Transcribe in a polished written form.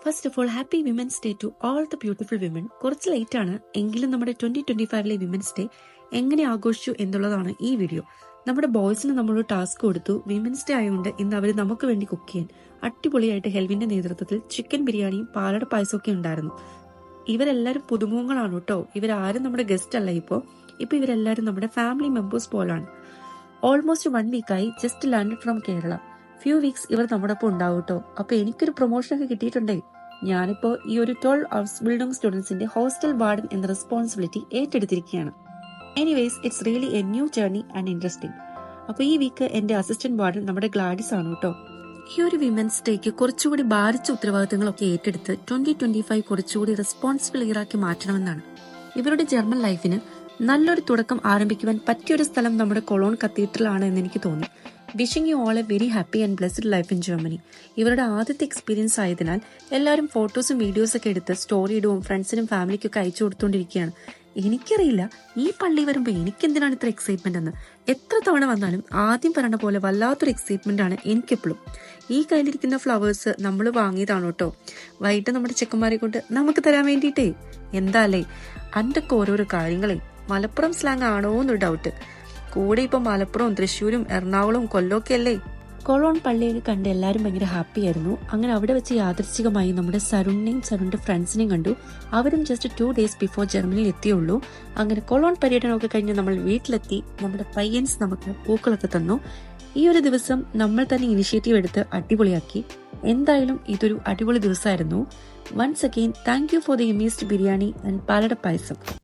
First of all happy women's day to all the beautiful women. കുറച്ച് late ആണ് എങ്കിലും നമ്മുടെ 2025 വിമൻസ് ഡേ എങ്ങനെ ആഘോഷിച്ചു എന്നുള്ളതാണ് ഈ വീഡിയോ. നമ്മുടെ ബോയ്സിന് നമ്മൾ ടാസ്ക് കൊടുത്തു. വിമൻസ് ഡേ ആയതുകൊണ്ട് ഇന്ന് അവർ നമുക്ക് വേണ്ടി കുക്ക് ചെയ്യാൻ അടിപൊളിയായിട്ട് ഹെൽവിന്റെ നേതൃത്വത്തിൽ ചിക്കൻ ബിരിയാണിയും പാലട പായസവും ഒക്കെ ഉണ്ടായിരുന്നു. ഇവരെല്ലാരും പുതുമുഖങ്ങളാണ് കേട്ടോ. ഇവരാരും നമ്മുടെ ഗസ്റ്റ് അല്ല. ഇപ്പൊ ഇവരെല്ലാരും നമ്മുടെ ഫാമിലി മെമ്പേഴ്സ് പോലാണ്. ഓൾമോസ്റ്റ് 1 വീക്കായി just land from Kerala. Few weeks ഇവർ നമ്മുടെ ഒപ്പം ഉണ്ടാവും കേട്ടോ. അപ്പൊ എനിക്കൊരു പ്രൊമോഷൻ ഒക്കെ കിട്ടിയിട്ടുണ്ടേ. ഞാനിപ്പോ ഈ ഒരു 12 അവേഴ്സ് ബിൽഡിംഗ് സ്റ്റുഡൻസിന്റെ ഹോസ്റ്റൽ വാർഡൻ എന്ന റെസ്പോൺസിബിലിറ്റി ഏറ്റെടുത്തിരിക്കുകയാണ്. Anyways it's really a new journey and interesting. അപ്പൊ ഈ വീക്ക് എന്റെ അസിസ്റ്റന്റ് വാർഡൻ നമ്മുടെ ഗ്ലാഡിസ് ആണ് കേട്ടോ. ഈ ഒരു വിമൻസ് ഡേക്ക് കുറച്ചുകൂടി ഭാരിച്ച ഉത്തരവാദിത്തങ്ങളൊക്കെ ഏറ്റെടുത്ത് 2025 കുറച്ചുകൂടി റെസ്പോൺസിബിൾ ഇയറാക്കി മാറ്റണമെന്നാണ്. ഇവരുടെ ജർമ്മൻ ലൈഫിന് നല്ലൊരു തുടക്കം ആരംഭിക്കുവാൻ പറ്റിയൊരു സ്ഥലം നമ്മുടെ കൊളോൺ കത്തീഡ്രൽ ആണ് എന്ന് എനിക്ക് തോന്നി. Wishing you all A very happy and blessed life in Germany. ഇവരുടെ ആദ്യത്തെ എക്സ്പീരിയൻസ് ആയതിനാൽ എല്ലാവരും ഫോട്ടോസും വീഡിയോസും ഒക്കെ എടുത്ത് സ്റ്റോറി ഇടുവും ഫ്രണ്ട്സിനും ഫാമിലിക്കും ഒക്കെ അയച്ചു കൊടുത്തുകൊണ്ടിരിക്കുകയാണ്. എനിക്കറിയില്ല ഈ പള്ളി വരുമ്പോൾ എനിക്കെന്തിനാണ് ഇത്ര എക്സൈറ്റ്മെന്റ് എന്ന്. എത്ര തവണ വന്നാലും ആദ്യം പറഞ്ഞ പോലെ വല്ലാത്തൊരു എക്സൈറ്റ്മെന്റ് ആണ് എനിക്കെപ്പോഴും. ഈ കയ്യിലിരിക്കുന്ന ഫ്ലവേഴ്സ് നമ്മൾ വാങ്ങിയതാണ് കേട്ടോ. വൈകിട്ട് നമ്മുടെ ചെക്കന്മാരെ കൊണ്ട് നമുക്ക് തരാൻ വേണ്ടിയിട്ടേ. എന്താല്ലേ അൻ്റെയൊക്കെ ഓരോരോ കാര്യങ്ങളെ. മലപ്പുറം സ്ലാങ് ആണോ എന്നൊരു ഡൗട്ട്. കൂടെ ഇപ്പൊ മലപ്പുറവും തൃശ്ശൂരും എറണാകുളവും കൊല്ലമൊക്കെ അല്ലേ. കൊളോൺ പള്ളിയിൽ കണ്ട് എല്ലാവരും ഭയങ്കര ഹാപ്പി ആയിരുന്നു. അങ്ങനെ അവിടെ വെച്ച് യാദൃച്ഛികമായി നമ്മുടെ സരുണിനെയും സരുണിന്റെ ഫ്രണ്ട്സിനെയും കണ്ടു. അവരും ജസ്റ്റ് 2 ഡേയ്സ് ബിഫോർ ജർമ്മനിയിൽ എത്തിയുള്ളൂ. അങ്ങനെ കൊളോൺ പര്യടനമൊക്കെ കഴിഞ്ഞ് നമ്മൾ വീട്ടിലെത്തി. നമ്മുടെ പയ്യൻസ് നമുക്ക് പൂക്കളൊക്കെ തന്നു. ഈ ഒരു ദിവസം നമ്മൾ തന്നെ ഇനിഷ്യേറ്റീവ് എടുത്ത് അടിപൊളിയാക്കി. എന്തായാലും ഇതൊരു അടിപൊളി ദിവസമായിരുന്നു. Once again thank you for the amazed biryani and palada payasam.